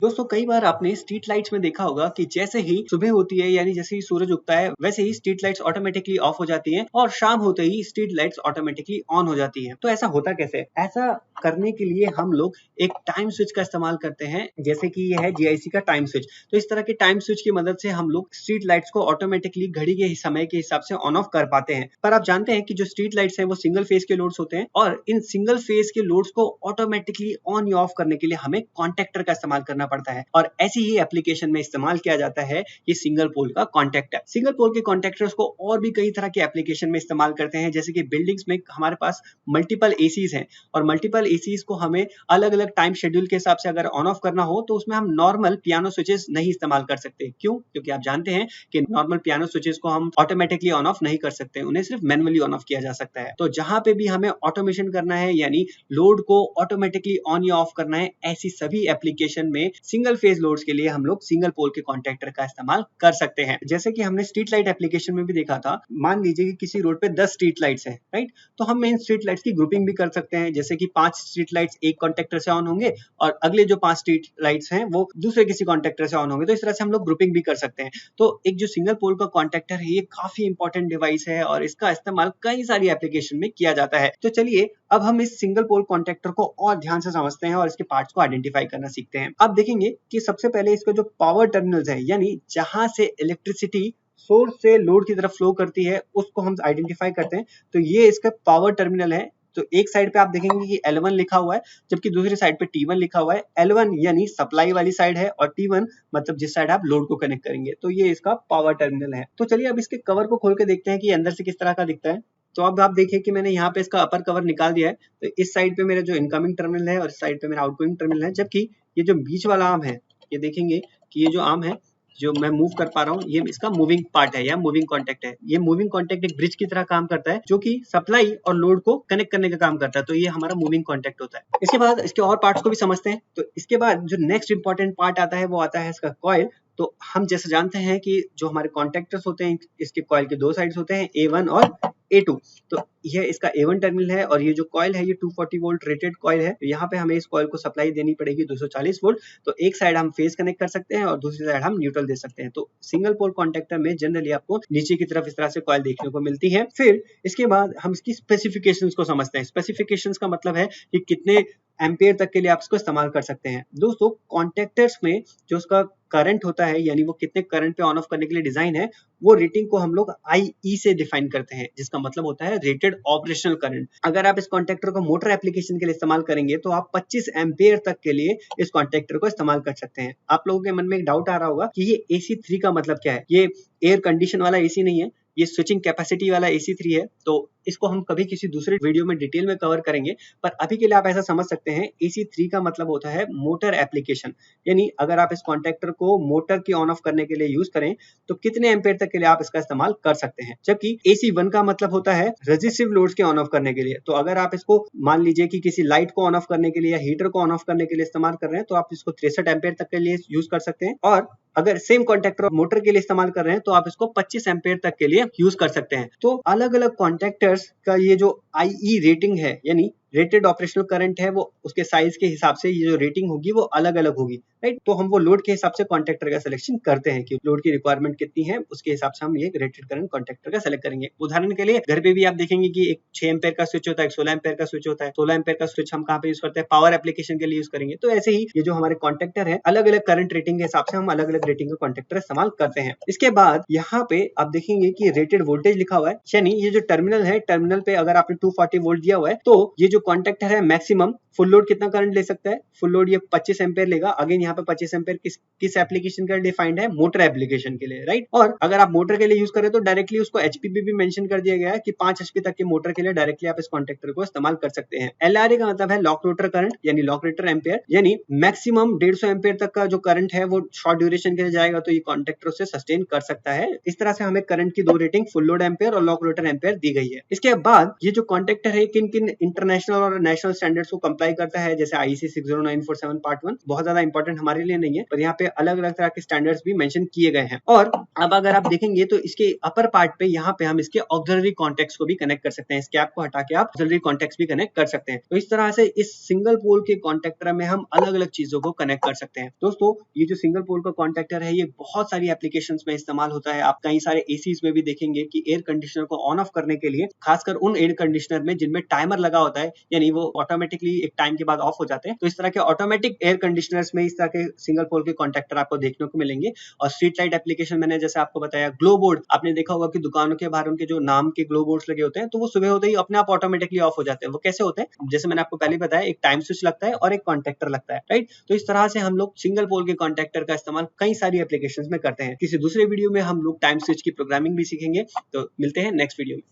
दोस्तों कई बार आपने स्ट्रीट लाइट्स में देखा होगा कि जैसे ही सुबह होती है यानी जैसे ही सूरज उगता है वैसे ही स्ट्रीट लाइट्स ऑटोमेटिकली ऑफ हो जाती हैं और शाम होते ही स्ट्रीट लाइट्स ऑटोमेटिकली ऑन हो जाती हैं। तो ऐसा होता कैसे? ऐसा करने के लिए हम लोग एक टाइम स्विच का इस्तेमाल करते हैं, जैसे कि ये है जीआईसी का टाइम स्विच। तो इस तरह के टाइम स्विच की मदद से हम लोग स्ट्रीट लाइट्स को ऑटोमेटिकली घड़ी के समय के हिसाब से ऑन ऑफ कर पाते हैं। पर आप जानते हैं कि जो स्ट्रीट लाइट्स है वो सिंगल फेज के लोड्स होते हैं और इन सिंगल फेज के लोड्स को ऑटोमेटिकली ऑन या ऑफ करने के लिए हमें कॉन्टेक्टर का इस्तेमाल करना पड़ता है और ऐसी ही एप्लीकेशन में इस्तेमाल किया जाता है ये सिंगल पोल का कॉन्टेक्टर। सिंगल पोल के कॉन्टेक्टर्स को और भी कई तरह के एप्लीकेशन में इस्तेमाल करते हैं, जैसे कि बिल्डिंग्स में हमारे पास मल्टीपल एसीज हैं और मल्टीपल एसीज को हमें अलग अलग टाइम शेड्यूल के हिसाब से अगर ऑन ऑफ करना हो तो उसमें हम नॉर्मल पियानो स्विचेस नहीं इस्तेमाल कर सकते। क्यों? क्योंकि आप जानते हैं कि नॉर्मल पियानो स्विचेस को हम ऑटोमेटिकली ऑन ऑफ नहीं कर सकते, उन्हें सिर्फ मैनुअली ऑन ऑफ किया जा सकता है। तो जहां पे भी हमें ऑटोमेशन करना है यानी लोड को ऑटोमेटिकली ऑन या ऑफ करना है, ऐसी सभी एप्लीकेशन में सिंगल फेज लोड्स के लिए हम लोग सिंगल पोल के कॉन्टेक्टर का इस्तेमाल कर सकते हैं। जैसे कि हमने स्ट्रीट लाइट एप्लीकेशन में भी देखा था, मान लीजिए कि किसी रोड पे 10 स्ट्रीट लाइट्स हैं, राइट? तो हम इन स्ट्रीट लाइट्स की ग्रुपिंग भी कर सकते हैं, जैसे कि 5 स्ट्रीट लाइट्स एक कॉन्टेक्टर से ऑन होंगे और अगले जो 5 स्ट्रीट लाइट्स हैं वो दूसरे किसी कॉन्टेक्टर से ऑन होंगे। तो इस तरह से हम लोग ग्रुपिंग भी कर सकते हैं। तो एक जो सिंगल पोल का कॉन्टेक्टर है ये काफी इंपॉर्टेंट डिवाइस है और इसका इस्तेमाल कई सारी एप्लीकेशन में किया जाता है। तो चलिए अब हम इस सिंगल पोल कॉन्टेक्टर को और ध्यान से समझते हैं और इसके पार्ट्स को आइडेंटिफाई करना सीखते हैं। अब देखेंगे कि सबसे पहले इसका जो पावर टर्मिनल्स है यानी जहां से इलेक्ट्रिसिटी सोर्स से लोड की तरफ फ्लो करती है उसको हम आइडेंटिफाई करते हैं। तो ये इसका पावर टर्मिनल है। तो एक साइड पे आप देखेंगे कि L1 लिखा हुआ है, जबकि दूसरी साइड पे T1 लिखा हुआ है। L1 यानी सप्लाई वाली साइड है और T1 मतलब जिस साइड आप लोड को कनेक्ट करेंगे। तो ये इसका पावर टर्मिनल है। तो चलिए अब इसके कवर को खोल के देखते हैं कि अंदर से किस तरह का दिखता है। तो अब आप देखिए कि मैंने यहाँ पे इसका अपर कवर निकाल दिया है। तो इस साइड पे मेरा जो इनकमिंग टर्मिनल है और इस साइड पे मेरा आउटगोइंग टर्मिनल है, जबकि ये जो बीच वाला आर्म है, ये देखेंगे कि ये जो आर्म है जो मैं मूव कर पा रहा हूँ, ये इसका मूविंग पार्ट है या मूविंग कॉन्टेक्ट है। ये मूविंग कॉन्टेक्ट एक ब्रिज की तरह काम करता है जो कि सप्लाई और लोड को कनेक्ट करने का काम करता है। तो ये हमारा मूविंग कॉन्टेक्ट होता है। इसके बाद इसके और पार्ट्स को भी समझते हैं। तो इसके बाद जो नेक्स्ट इंपॉर्टेंट पार्ट आता है वो आता है इसका कॉइल। तो हम जैसे जानते हैं कि जो हमारे कॉन्टेक्टर्स होते हैं इसके कॉइल के दो साइड्स होते हैं, A1 और A2। तो यह इसका A1 टर्मिनल है और ये जो कॉइल है ये 240 वोल्ट रेटेड कॉइल है। तो यहाँ पे हमें इस कॉइल को सप्लाई देनी पड़ेगी 240 वोल्ट। तो एक साइड हम फेज कनेक्ट कर सकते हैं और दूसरी साइड हम न्यूट्रल दे सकते हैं। तो सिंगल पोल कॉन्टेक्टर में जनरली आपको नीचे की तरफ इस तरह से कॉइल देखने को मिलती है। फिर इसके बाद हम इसकी स्पेसिफिकेशंस को समझते हैं। स्पेसिफिकेशंस का मतलब है कि कितने एम्पियर तक के लिए आप इसको इस्तेमाल कर सकते हैं। दोस्तों कॉन्टेक्टर्स में जो उसका करंट होता है यानी वो कितने करंट पे ऑन ऑफ करने के लिए डिजाइन है, वो रेटिंग को हम लोग IE से डिफाइन करते हैं, जिसका मतलब होता है रेटेड ऑपरेशनल करंट। अगर आप इस कॉन्टेक्टर को मोटर एप्लीकेशन के लिए इस्तेमाल करेंगे तो आप 25 एम्पियर तक के लिए इस कॉन्टेक्टर को इस्तेमाल कर सकते हैं। आप लोगों के मन में एक डाउट आ रहा होगा कि ये AC3 का मतलब क्या है। ये एयर कंडीशन वाला AC नहीं है, ये स्विचिंग कैपेसिटी वाला AC3 है। तो इसको हम कभी किसी दूसरे वीडियो में डिटेल में कवर करेंगे, पर अभी के लिए आप ऐसा समझ सकते हैं AC3 का मतलब होता है मोटर एप्लीकेशन। यानी अगर आप इस कॉन्टेक्टर को मोटर की ऑन ऑफ करने के लिए यूज करें तो कितने एम्पेयर तक के लिए आप इसका इस्तेमाल कर सकते हैं। जबकि AC1 का मतलब होता है रेजिस्टिव लोड्स के ऑन ऑफ करने के लिए। तो अगर आप इसको मान लीजिए कि किसी लाइट को ऑन ऑफ करने के लिए या हीटर को ऑन ऑफ करने के लिए इस्तेमाल कर रहे हैं तो आप इसको 63 एम्पेयर तक के लिए यूज कर सकते हैं। और अगर सेम कॉन्टेक्टर मोटर के लिए इस्तेमाल कर रहे हैं तो आप इसको 25 एम्पेयर तक के लिए यूज कर सकते हैं। तो अलग अलग कॉन्टेक्टर्स का ये जो IE रेटिंग है यानी रेटेड ऑपरेशनल करंट है, वो उसके साइज के हिसाब से ये जो रेटिंग होगी वो अलग अलग होगी, राइट? तो हम वो लोड के हिसाब से कॉन्टेक्टर का सिलेक्शन करते हैं कि लोड की रिक्वायरमेंट कितनी है, उसके हिसाब से हम ये रेटेड करंट कॉन्टेक्टर का सिलेक्ट करेंगे। उदाहरण के लिए घर पे भी आप देखेंगे कि एक 6 एम्पेयर का स्विच होता है, एक 16 एम्पेयर का स्विच होता है। 16 एम्पेयर का स्विच हम कहाँ पे यूज करते हैं? पावर एप्लीकेशन के लिए यूज करेंगे। तो ऐसे ही ये जो हमारे कॉन्टेक्टर है अलग अलग करंट रेटिंग के हिसाब से हम अलग अलग रेटिंग का कॉन्टेक्टर इस्तेमाल करते हैं। इसके बाद यहाँ पे आप देखेंगे कि रेटेड वोल्टेज लिखा हुआ है, यानी ये जो टर्मिनल है, टर्मिनल पे अगर आपने 240 वोल्ट दिया हुआ है तो ये जो कॉन्टेक्टर है मैक्सिमम फुल लोड कितना करंट ले सकता है? फुल लोड ये 25 एम्पेयर लेगा। अगेन यहाँ पे 25 एम्पेयर किस एप्लीकेशन का डिफाइंड है? मोटर एप्लीकेशन के लिए, राइट? और अगर आप मोटर के लिए यूज करें तो डायरेक्टली उसको HP भी मेंशन कर दिया गया है कि 5 HP तक के मोटर के लिए डायरेक्टली आप इस कॉन्टेक्टर को इस्तेमाल कर सकते हैं। LRA का मतलब है लॉक रोटर करंट यानी लॉक रोटर एम्पेयर, यानी मैक्सिमम 150 एम्पेयर तक का जो करंट है वो शॉर्ट ड्यूरेशन के लिए जाएगा तो ये कॉन्टेक्टर से सस्टेन कर सकता है। इस तरह से हमें करंट की दो रेटिंग फुल लोड एम्पेयर और लॉक रोटर एम्पेयर दी गई है। इसके बाद ये जो कॉन्टेक्टर है किन किन इंटरनेशनल इंटरनेशनल और नेशनल स्टैंडर्ड्स को कंप्लाई करता है, जैसे IEC 60947 पार्ट 1। बहुत ज्यादा इंपॉर्टेंट हमारे लिए नहीं है, पर यहाँ पे अलग अलग तरह के स्टैंडर्ड्स भी मेंशन किए गए हैं। और अब अगर आप देखेंगे तो इसके अपर पार्ट पे यहाँ पे हम इसके ऑक्सिलरी कॉन्टेक्ट्स को भी कनेक्ट कर सकते हैं। इस कैप को हटा के आप ऑक्सिलरी कॉन्टेक्ट्स भी कनेक्ट कर सकते हैं। तो इस तरह से इस सिंगल पोल के कॉन्टेक्टर में हम अलग अलग चीजों को कनेक्ट कर सकते हैं। दोस्तों, ये जो सिंगल पोल का कॉन्टेक्टर है, ये बहुत सारी एप्लीकेशंस में इस्तेमाल होता है। आप कई सारे एसीज में भी देखेंगे कि एयर कंडीशनर को ऑन ऑफ करने के लिए, खासकर उन एयर कंडीशनर में जिनमें टाइमर लगा होता है, यानी वो ऑटोमेटिकली एक टाइम के बाद ऑफ हो जाते हैं, तो इस तरह के ऑटोमेटिक एयर कंडीशनर्स में इस तरह के सिंगल पोल के कॉन्टेक्टर आपको देखने को मिलेंगे। और स्ट्रीट लाइट एप्लीकेशन मैंने जैसे आपको बताया, ग्लो बोर्ड आपने देखा होगा कि दुकानों के बाहर उनके जो नाम के ग्लो बोर्ड्स लगे होते हैं, तो वो सुबह होते ही अपने आप ऑटोमेटिकली ऑफ हो जाते हैं। वो कैसे होते हैं? जैसे मैंने आपको पहले बताया, एक टाइम स्विच लगता है और एक कॉन्टेक्टर लगता है, राइट। तो इस तरह से हम लोग सिंगल पोल के कॉन्टेक्टर का इस्तेमाल कई सारी एप्लीकेशंस में करते हैं। किसी दूसरे वीडियो में हम लोग टाइम स्विच की प्रोग्रामिंग भी सीखेंगे। तो मिलते हैं नेक्स्ट वीडियो में।